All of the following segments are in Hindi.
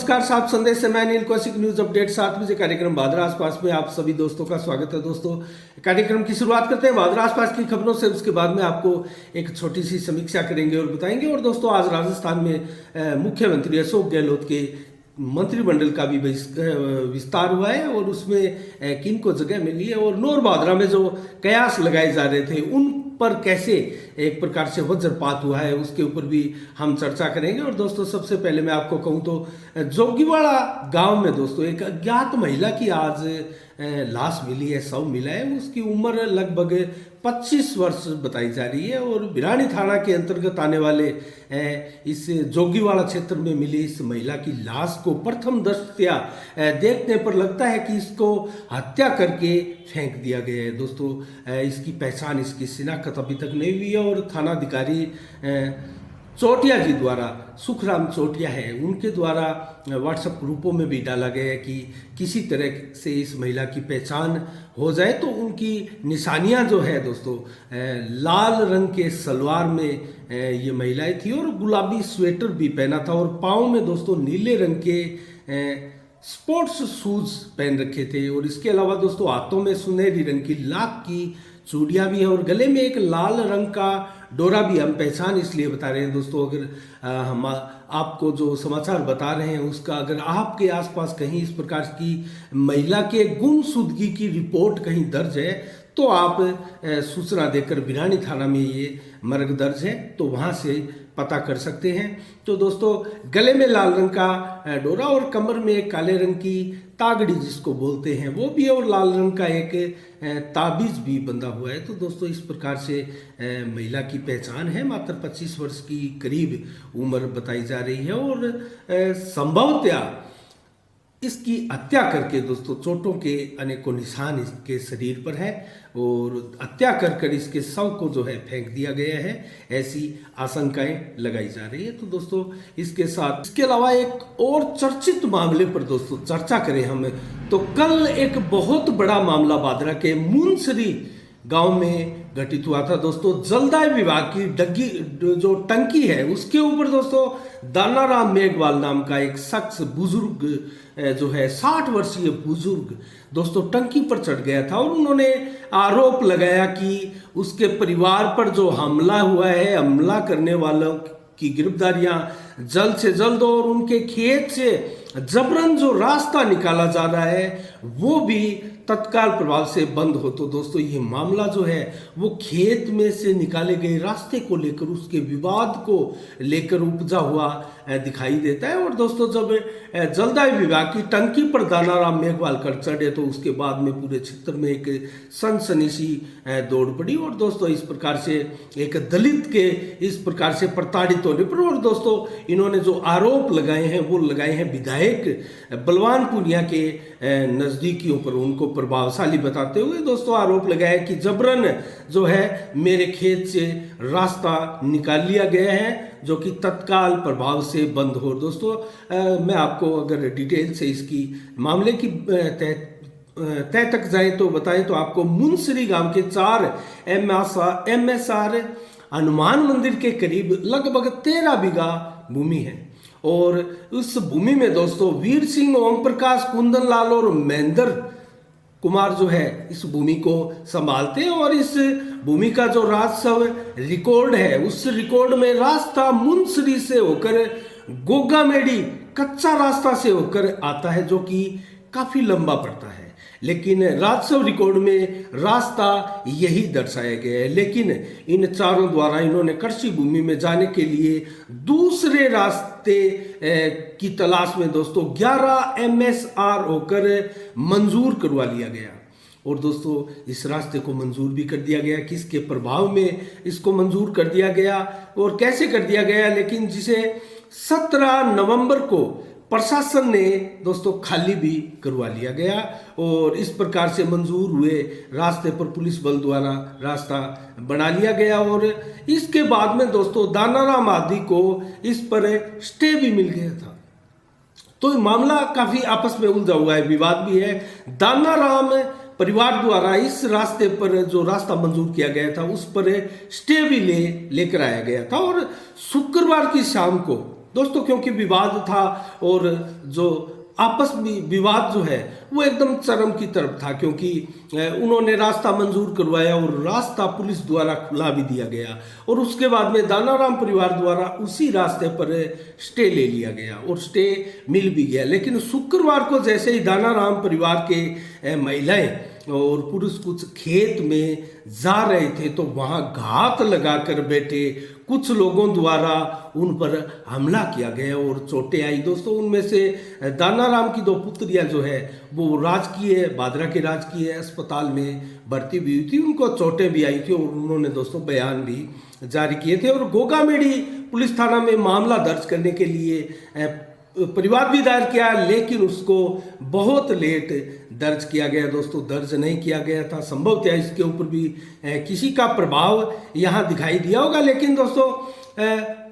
नमस्कार, साहब संदेश से मैं अनिल कौशिक। न्यूज अपडेट 7 बजे कार्यक्रम भादरा आसपास में आप सभी दोस्तों का स्वागत है। दोस्तों, कार्यक्रम की शुरुआत करते हैं भादरा आसपास की खबरों से। उसके बाद में आपको एक छोटी सी समीक्षा करेंगे और बताएंगे। और दोस्तों, आज राजस्थान में मुख्यमंत्री अशोक गहलोत के मंत्रिमंडल का भी विस्तार हुआ है और उसमें किन को जगह मिली है और नौर भादरा में जो कयास लगाए जा रहे थे उन पर कैसे एक प्रकार से वज्रपात हुआ है, उसके ऊपर भी हम चर्चा करेंगे। और दोस्तों, सबसे पहले मैं आपको कहूं तो जोगीवाड़ा गांव में दोस्तों एक अज्ञात महिला की आज लाश मिली है, शव मिला है। उसकी उम्र लगभग 25 वर्ष बताई जा रही है और भिरानी थाना के अंतर्गत आने वाले इस जोगीवाड़ा क्षेत्र में मिली इस महिला की लाश को प्रथम दृष्टया देखने पर लगता है कि इसको हत्या करके फेंक दिया गया है। दोस्तों, इसकी पहचान, इसकी शिनाख्त अभी तक नहीं हुई है और थानाधिकारी चोटिया जी द्वारा, सुखराम चोटिया है, उनके द्वारा व्हाट्सएप ग्रुपों में भी डाला गया है कि किसी तरह से इस महिला की पहचान हो जाए। तो उनकी निशानियां जो है दोस्तों, लाल रंग के सलवार में ये महिलाएं थी और गुलाबी स्वेटर भी पहना था और पाँव में दोस्तों नीले रंग के स्पोर्ट्स शूज पहन रखे थे। और इसके अलावा दोस्तों, हाथों में सुनहरी रंग की लाख की चूड़ियाँ भी है और गले में एक लाल रंग का डोरा भी। हम पहचान इसलिए बता रहे हैं दोस्तों, अगर हम आपको जो समाचार बता रहे हैं उसका अगर आपके आसपास कहीं इस प्रकार की महिला के गुमशुदगी की रिपोर्ट कहीं दर्ज है तो आप सूचना देकर भिरानी थाना में ये मर्ग दर्ज है तो वहाँ से पता कर सकते हैं। तो दोस्तों, गले में लाल रंग का डोरा और कमर में एक काले रंग की तागड़ी जिसको बोलते हैं वो भी है और लाल रंग का एक ताबीज भी बंधा हुआ है। तो दोस्तों, इस प्रकार से महिला की पहचान है। मात्र 25 वर्ष की करीब उम्र बताई जा रही है और संभवतया इसकी हत्या करके दोस्तों चोटों के अनेकों निशान इसके शरीर पर है और हत्या कर इसके शव को जो है फेंक दिया गया है, ऐसी आशंकाएं लगाई जा रही है। तो दोस्तों, इसके अलावा एक और चर्चित मामले पर दोस्तों चर्चा करें हम तो कल एक बहुत बड़ा मामला भादरा के मुनसरी गांव में घटित हुआ था। दोस्तों, जलदाय विभाग की डग्गी जो टंकी है उसके ऊपर दोस्तों दानाराम मेघवाल नाम का एक शख्स, बुजुर्ग जो है 60 वर्षीय बुजुर्ग दोस्तों टंकी पर चढ़ गया था और उन्होंने आरोप लगाया कि उसके परिवार पर जो हमला हुआ है, हमला करने वालों की गिरफ्तारियां जल्द से जल्द और उनके खेत से जबरन जो रास्ता निकाला जा रहा है वो भी तत्काल प्रभाव से बंद हो। तो दोस्तों, ये मामला जो है वो खेत में से निकाले गए रास्ते को लेकर, उसके विवाद को लेकर उपजा हुआ दिखाई देता है। और दोस्तों, जब जलदाय विभाग की टंकी पर दानाराम मेघवाल कर चढ़े तो उसके बाद में पूरे क्षेत्र में एक सनसनीसी दौड़ पड़ी और दोस्तों इस प्रकार से एक दलित के इस प्रकार से प्रताड़ित होने पर, और दोस्तों इन्होंने जो आरोप लगाए हैं वो लगाए हैं विधायक बलवान पूनिया के नजदीकियों पर, उनको प्रभावशाली बताते हुए दोस्तों आरोप लगाया कि जबरन जो है मेरे खेत से रास्ता निकाल लिया गया है जो कि तत्काल प्रभाव से बंद हो। दोस्तों, मैं आपको अगर डिटेल से इसकी मामले की तय तक जाए तो बताएं तो आपको मुनसरी गांव के 4 MSR हनुमान मंदिर के करीब लगभग 13 बीघा भूमि है और उस भूमि में दोस्तों वीर सिंह, ओम प्रकाश, कुंदन लाल और महेंद्र कुमार जो है इस भूमि को संभालते हैं। और इस भूमि का जो राजस्व रिकॉर्ड है उस रिकॉर्ड में रास्ता मुनसरी से होकर गोगामेड़ी कच्चा रास्ता से होकर आता है जो कि काफी लंबा पड़ता है, लेकिन राजस्व रिकॉर्ड में रास्ता यही दर्शाया गया है। लेकिन इन चारों द्वारा इन्होंने कृषि भूमि में जाने के लिए दूसरे रास्ते की तलाश में दोस्तों 11 MSR होकर मंजूर करवा लिया गया। और दोस्तों, इस रास्ते को मंजूर भी कर दिया गया, किसके प्रभाव में इसको मंजूर कर दिया गया और कैसे कर दिया गया, लेकिन जिसे 17 नवंबर को प्रशासन ने दोस्तों खाली भी करवा लिया गया और इस प्रकार से मंजूर हुए रास्ते पर पुलिस बल द्वारा रास्ता बना लिया गया। और इसके बाद में दोस्तों दानाराम आदि को इस पर स्टे भी मिल गया था। तो मामला काफी आपस में उलझा हुआ है, विवाद भी है। दानाराम परिवार द्वारा इस रास्ते पर जो रास्ता मंजूर किया गया था उस पर स्टे भी लेकर आया गया था और शुक्रवार की शाम को दोस्तों, क्योंकि विवाद था और जो आपस में विवाद जो है वो एकदम चरम की तरफ था, क्योंकि उन्होंने रास्ता मंजूर करवाया और रास्ता पुलिस द्वारा खुला भी दिया गया और उसके बाद में दानाराम परिवार द्वारा उसी रास्ते पर स्टे ले लिया गया और स्टे मिल भी गया। लेकिन शुक्रवार को जैसे ही दानाराम परिवार के महिलाएं और पुरुष कुछ खेत में जा रहे थे तो वहां घात लगाकर बैठे कुछ लोगों द्वारा उन पर हमला किया गया और चोटें आई। दोस्तों, उनमें से दानाराम की दो पुत्रियां जो है वो राजकीय बादरा के राजकीय अस्पताल में भर्ती भी हुई थी, उनको चोटें भी आई थी और उन्होंने दोस्तों बयान भी जारी किए थे। और गोगामेड़ी पुलिस थाना में मामला दर्ज करने के लिए परिवार भी दायर किया, लेकिन उसको बहुत लेट दर्ज किया गया। दोस्तों, दर्ज नहीं किया गया था, संभवतः इसके ऊपर भी किसी का प्रभाव यहाँ दिखाई दिया होगा। लेकिन दोस्तों,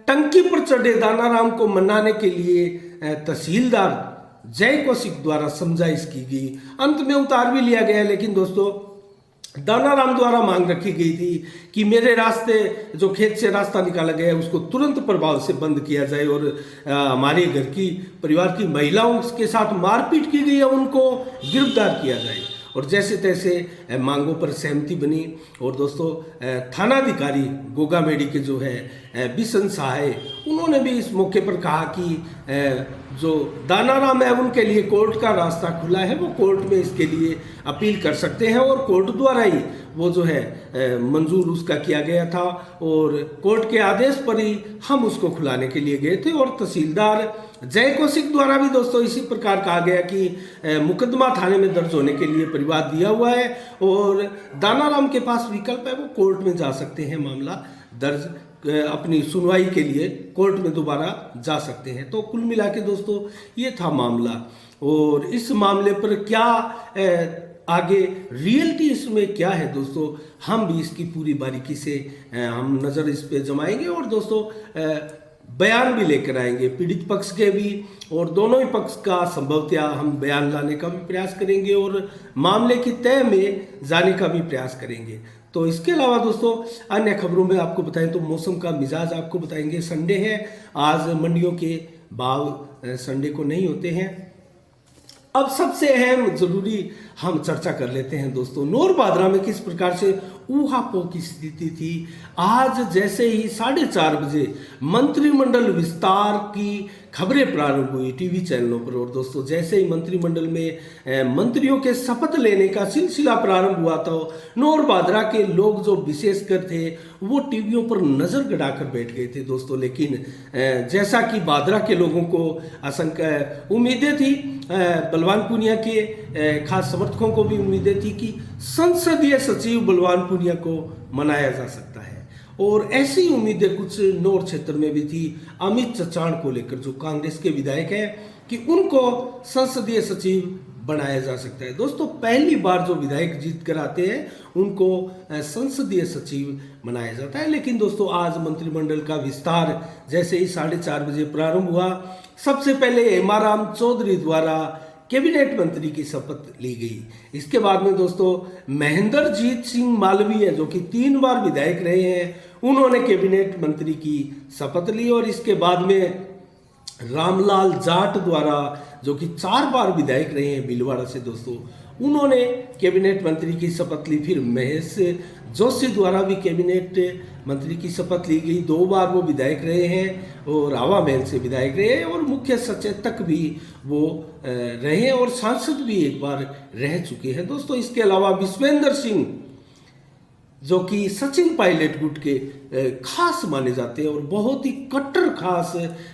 टंकी पर चढ़े दानाराम को मनाने के लिए तहसीलदार जय कौशिक द्वारा समझाइश की गई, अंत में उतार भी लिया गया। लेकिन दोस्तों, दानाराम द्वारा मांग रखी गई थी कि मेरे रास्ते जो खेत से रास्ता निकाला गया है उसको तुरंत प्रभाव से बंद किया जाए और हमारे घर की परिवार की महिलाओं के साथ मारपीट की गई है उनको गिरफ्तार किया जाए। और जैसे तैसे मांगों पर सहमति बनी। और दोस्तों, थानाधिकारी गोगामेड़ी के जो है बिशन साहे, उन्होंने भी इस मौके पर कहा कि जो दानाराम है उनके लिए कोर्ट का रास्ता खुला है, वो कोर्ट में इसके लिए अपील कर सकते हैं और कोर्ट द्वारा ही वो जो है मंजूर उसका किया गया था और कोर्ट के आदेश पर ही हम उसको खुलाने के लिए गए थे। और तहसीलदार जय कौशिक द्वारा भी दोस्तों इसी प्रकार कहा गया कि मुकदमा थाने में दर्ज होने के लिए परिवाद दिया हुआ है और दानाराम के पास विकल्प है, वो कोर्ट में जा सकते हैं, मामला दर्ज अपनी सुनवाई के लिए कोर्ट में दोबारा जा सकते हैं। तो कुल मिला के दोस्तों ये था मामला। और इस मामले पर क्या आगे रियलिटी इसमें क्या है दोस्तों, हम भी इसकी पूरी बारीकी से हम नज़र इस पे जमाएंगे और दोस्तों बयान भी लेकर आएंगे पीड़ित पक्ष के भी और दोनों ही पक्ष का संभवतः हम बयान लाने का भी प्रयास करेंगे और मामले की तह में जाने का भी प्रयास करेंगे। तो इसके अलावा दोस्तों अन्य खबरों में आपको बताएं तो मौसम का मिजाज आपको बताएंगे। संडे है, आज मंडियों के भाव संडे को नहीं होते हैं। अब सबसे अहम जरूरी हम चर्चा कर लेते हैं दोस्तों, नौर बादरा में किस प्रकार से ऊहापोह की स्थिति थी। आज जैसे ही 4:30 बजे मंत्रिमंडल विस्तार की खबरें प्रारंभ हुई टीवी चैनलों पर और दोस्तों जैसे ही मंत्रिमंडल में मंत्रियों के शपथ लेने का सिलसिला प्रारंभ हुआ तो नौर बादरा के लोग जो विशेषकर थे वो टीवियों पर नजर गड़ाकर बैठ गए थे दोस्तों। लेकिन जैसा कि बादरा के लोगों को असंख्य उम्मीदें थी, बलवान पूनिया के खास समर्थकों को भी उम्मीदें थी कि संसदीय सचिव बलवान पूनिया को मनाया जा सकता है और ऐसी उम्मीदें कुछ नौर क्षेत्र में भी थी अमित चचाण को लेकर, जो कांग्रेस के विधायक हैं, कि उनको संसदीय सचिव बनाया जा सकता है। दोस्तों पहली बार जो विधायक जीत कर आते हैं उनको संसदीय सचिव बनाया जाता है। लेकिन दोस्तों आज मंत्रिमंडल का विस्तार जैसे ही 4:30 बजे प्रारंभ हुआ, सबसे पहले हेमाराम चौधरी द्वारा कैबिनेट मंत्री की शपथ ली गई। इसके बाद में दोस्तों महेंद्रजीत सिंह मालवीय जो कि 3 बार विधायक रहे हैं, उन्होंने कैबिनेट मंत्री की शपथ ली और इसके बाद में रामलाल जाट द्वारा जो कि 4 बार विधायक रहे हैं भीलवाड़ा से दोस्तों, उन्होंने कैबिनेट मंत्री की शपथ ली। फिर महेश जोशी द्वारा भी कैबिनेट मंत्री की शपथ ली गई, 2 बार वो विधायक रहे हैं और आवा महल से विधायक रहे हैं और मुख्य सचेतक भी वो रहे हैं और सांसद भी एक बार रह चुके हैं दोस्तों। इसके अलावा विश्वेंद्र सिंह जो कि सचिन पायलट गुट के खास माने जाते हैं और बहुत ही कट्टर खास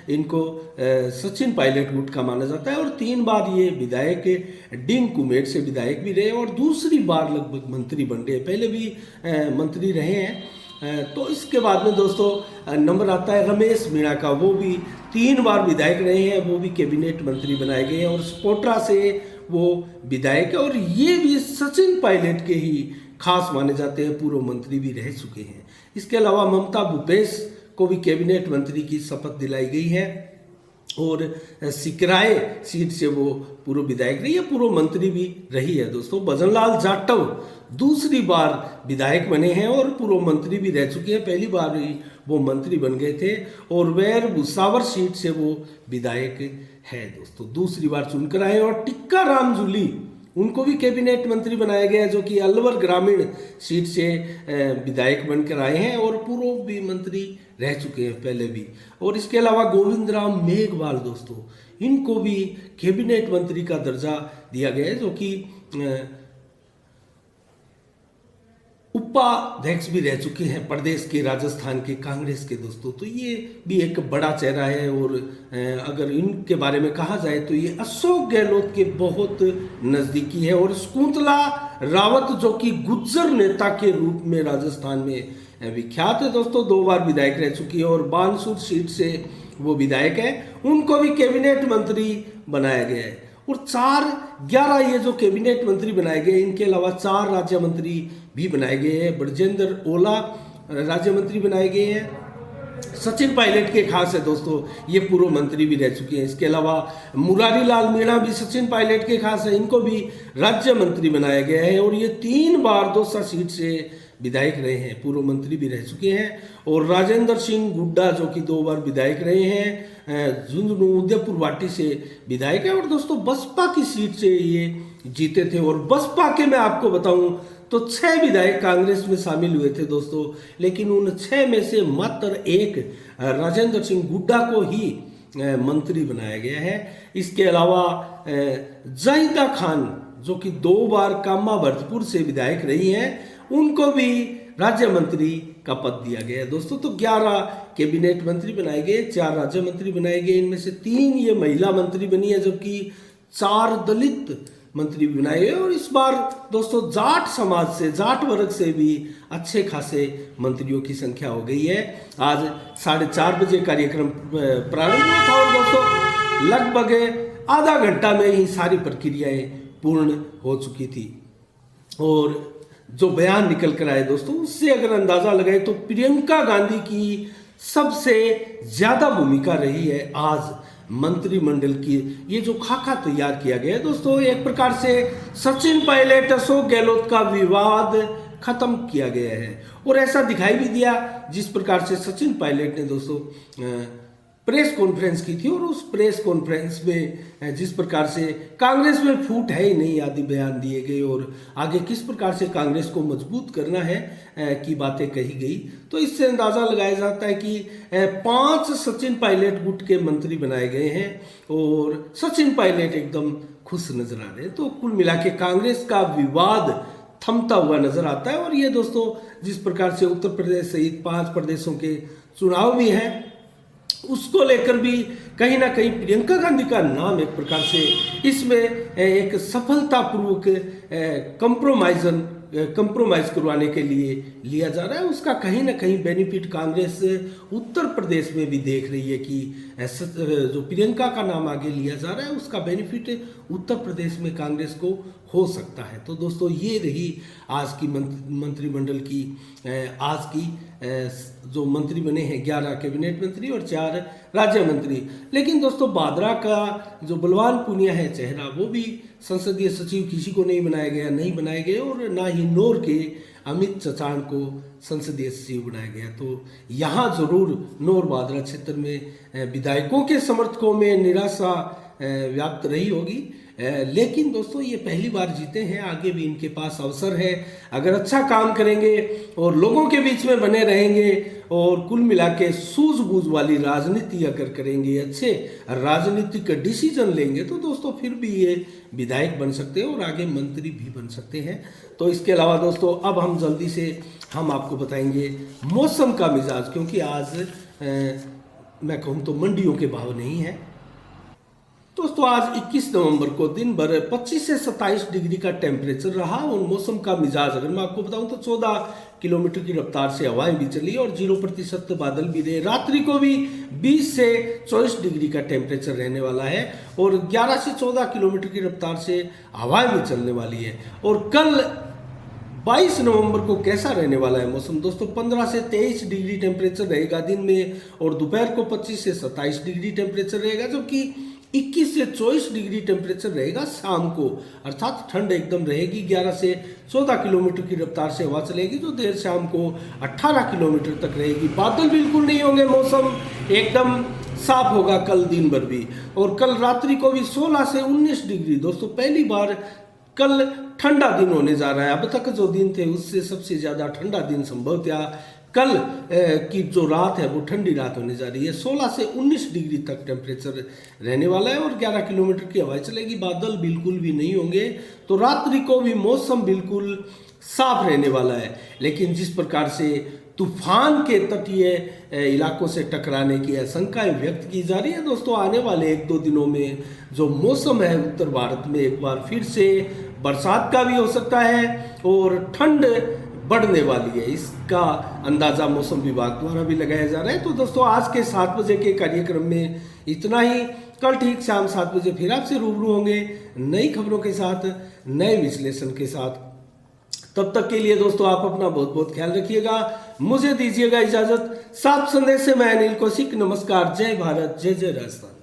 इनको सचिन पायलट गुट का माना जाता है और 3 बार ये विधायक डिंग कुमेट से विधायक भी रहे और दूसरी बार लगभग मंत्री बन रहे, पहले भी मंत्री रहे हैं। तो इसके बाद में दोस्तों नंबर आता है रमेश मीणा का, वो भी 3 बार विधायक रहे हैं, वो भी कैबिनेट मंत्री बनाए गए हैं और स्पोट्रा से वो विधायक है और ये भी सचिन पायलट के ही खास माने जाते हैं, पूर्व मंत्री भी रह चुके हैं। इसके अलावा ममता भूपेश को भी कैबिनेट मंत्री की शपथ दिलाई गई है और सिकराय सीट से वो पूर्व विधायक रही है, पूर्व मंत्री भी रही है दोस्तों। भजनलाल जाटव दूसरी बार विधायक बने हैं और पूर्व मंत्री भी रह चुके हैं, पहली बार ही वो मंत्री बन गए थे और वेर भुसावर सीट से वो विधायक है दोस्तों, दूसरी बार चुनकर आए। और टिक्का राम जूली, उनको भी कैबिनेट मंत्री बनाया गया, जो कि अलवर ग्रामीण सीट से विधायक बनकर आए हैं और पूर्व भी मंत्री रह चुके हैं पहले भी। और इसके अलावा गोविंद राम मेघवाल दोस्तों, इनको भी कैबिनेट मंत्री का दर्जा दिया गया है, जो कि उपाध्यक्ष भी रह चुके हैं प्रदेश के राजस्थान के कांग्रेस के दोस्तों। तो ये भी एक बड़ा चेहरा है। और अगर इनके बारे में कहा जाए तो ये अशोक गहलोत के बहुत नज़दीकी है। और शकुंतला रावत, जो कि गुज्जर नेता के रूप में राजस्थान में विख्यात है दोस्तों, 2 बार विधायक रह चुकी है और बानसूर सीट से वो विधायक है, उनको भी कैबिनेट मंत्री बनाया गया है। और 11 ये जो कैबिनेट मंत्री बनाए गए, इनके अलावा 4 राज्य मंत्री भी बनाए गए हैं। ब्रजेंद्र ओला राज्य मंत्री बनाए गए हैं। सचिन पायलट के खास है दोस्तों, ये पूर्व मंत्री भी रह चुके हैं। इसके अलावा मुरारी लाल मीणा भी सचिन पायलट के खास है, इनको भी राज्य मंत्री बनाया गया है। और ये 3 बार दौसा सीट से विधायक रहे हैं, पूर्व मंत्री भी रह चुके हैं। और राजेंद्र सिंह गुड्डा, जो कि 2 बार विधायक रहे हैं, झुंझुनू उदयपुर वाटी से विधायक है। और दोस्तों बसपा की सीट से ये जीते थे। और बसपा के मैं आपको बताऊं तो 6 विधायक कांग्रेस में शामिल हुए थे दोस्तों, लेकिन उन 6 में से मात्र 1 राजेंद्र सिंह गुड्डा को ही मंत्री बनाया गया है। इसके अलावा जाहिदा खान, जो कि 2 बार कामा भरतपुर से विधायक रही हैं, उनको भी राज्य मंत्री का पद दिया गया है दोस्तों। तो 11 कैबिनेट मंत्री बनाए गए, 4 राज्य मंत्री बनाए गए, इनमें से 3 ये महिला मंत्री बनी है, जबकि 4 दलित मंत्री भी बनाए गए। और इस बार दोस्तों जाट समाज से, जाट वर्ग से भी अच्छे खासे मंत्रियों की संख्या हो गई है। आज 4:30 बजे कार्यक्रम प्रारंभ हुआ था और दोस्तों लगभग आधा घंटा में ही सारी प्रक्रियाएं पूर्ण हो चुकी थी। और जो बयान निकल कर आए दोस्तों, उससे अगर अंदाजा लगाए तो प्रियंका गांधी की सबसे ज्यादा भूमिका रही है आज मंत्रिमंडल की। ये जो खाका तैयार किया गया है दोस्तों, एक प्रकार से सचिन पायलट अशोक गहलोत का विवाद खत्म किया गया है। और ऐसा दिखाई भी दिया जिस प्रकार से सचिन पायलट ने दोस्तों प्रेस कॉन्फ्रेंस की थी। और उस प्रेस कॉन्फ्रेंस में जिस प्रकार से कांग्रेस में फूट है ही नहीं आदि बयान दिए गए और आगे किस प्रकार से कांग्रेस को मजबूत करना है की बातें कही गई। तो इससे अंदाजा लगाया जाता है कि 5 सचिन पायलट गुट के मंत्री बनाए गए हैं और सचिन पायलट एकदम खुश नजर आ रहे हैं। तो कुल मिला के कांग्रेस का विवाद थमता हुआ नजर आता है। और ये दोस्तों जिस प्रकार से उत्तर प्रदेश सहित 5 प्रदेशों के चुनाव भी हैं, उसको लेकर भी कहीं ना कहीं प्रियंका गांधी का नाम एक प्रकार से इसमें एक सफलतापूर्वक कंप्रोमाइज करवाने के लिए लिया जा रहा है। उसका कहीं ना कहीं बेनिफिट कांग्रेस उत्तर प्रदेश में भी देख रही है कि जो प्रियंका का नाम आगे लिया जा रहा है, उसका बेनिफिट उत्तर प्रदेश में कांग्रेस को हो सकता है। तो दोस्तों ये रही आज की मंत्रिमंडल की आज की जो मंत्री बने हैं 11 कैबिनेट मंत्री और 4 राज्य मंत्री। लेकिन दोस्तों बादरा का जो बलवान पुनिया है चेहरा, वो भी संसदीय सचिव किसी को नहीं बनाया गया और ना ही नौर के अमित चचान को संसदीय सचिव बनाया गया। तो यहाँ जरूर नौर बादरा क्षेत्र में विधायकों के समर्थकों में निराशा व्याप्त रही होगी। लेकिन दोस्तों ये पहली बार जीते हैं, आगे भी इनके पास अवसर है। अगर अच्छा काम करेंगे और लोगों के बीच में बने रहेंगे और कुल मिला के सूझबूझ वाली राजनीति अगर करेंगे, अच्छे राजनीतिक डिसीजन लेंगे, तो दोस्तों फिर भी ये विधायक बन सकते हैं और आगे मंत्री भी बन सकते हैं। तो इसके अलावा दोस्तों अब हम जल्दी से हम आपको बताएंगे मौसम का मिजाज, क्योंकि आज मैं कहूँ तो मंडियों के भाव नहीं है। दोस्तों आज 21 नवंबर को दिन भर 25 से 27 डिग्री का टेम्परेचर रहा और मौसम का मिजाज अगर मैं आपको बताऊं तो 14 किलोमीटर की रफ्तार से हवाएं भी चली और 0% बादल भी रहे। रात्रि को भी 20 से 24 डिग्री का टेम्परेचर रहने वाला है और 11 से 14 किलोमीटर की रफ्तार से हवाएं भी चलने वाली है। और कल 22 नवंबर को कैसा रहने वाला है मौसम दोस्तों, 15 से 23 डिग्री टेम्परेचर रहेगा दिन में और दोपहर को 25 से 27 डिग्री टेम्परेचर रहेगा, जबकि 21 से 24 डिग्री टेम्परेचर रहेगा शाम को, अर्थात ठंड एकदम रहेगी। 11 से 14 किलोमीटर की रफ्तार से हवा चलेगी जो देर शाम को 18 किलोमीटर तक रहेगी। बादल बिल्कुल नहीं होंगे, मौसम एकदम साफ होगा कल दिन भर भी। और कल रात्रि को भी 16 से 19 डिग्री। दोस्तों पहली बार कल ठंडा दिन होने जा रहा है। अब तक जो दिन थे उससे सबसे ज़्यादा ठंडा दिन संभवतः कल की जो रात है वो ठंडी रात होने जा रही है। 16 से 19 डिग्री तक टेम्परेचर रहने वाला है और 11 किलोमीटर की हवाएं चलेगी। बादल बिल्कुल भी नहीं होंगे, तो रात्रि को भी मौसम बिल्कुल साफ रहने वाला है। लेकिन जिस प्रकार से तूफान के तटीय इलाकों से टकराने की आशंकाएं व्यक्त की जा रही है दोस्तों, आने वाले 1-2 दिनों में जो मौसम है उत्तर भारत में एक बार फिर से बरसात का भी हो सकता है और ठंड बढ़ने वाली है, इसका अंदाजा मौसम विभाग द्वारा भी लगाया जा रहा है। तो दोस्तों आज के 7 बजे के कार्यक्रम में इतना ही। कल ठीक शाम 7 बजे फिर आपसे रूबरू होंगे नई खबरों के साथ, नए विश्लेषण के साथ। तब तक के लिए दोस्तों आप अपना बहुत बहुत ख्याल रखिएगा, मुझे दीजिएगा इजाजत। साफ संदेश से मैं अनिल कौशिक, नमस्कार, जय भारत, जय जय राजस्थान।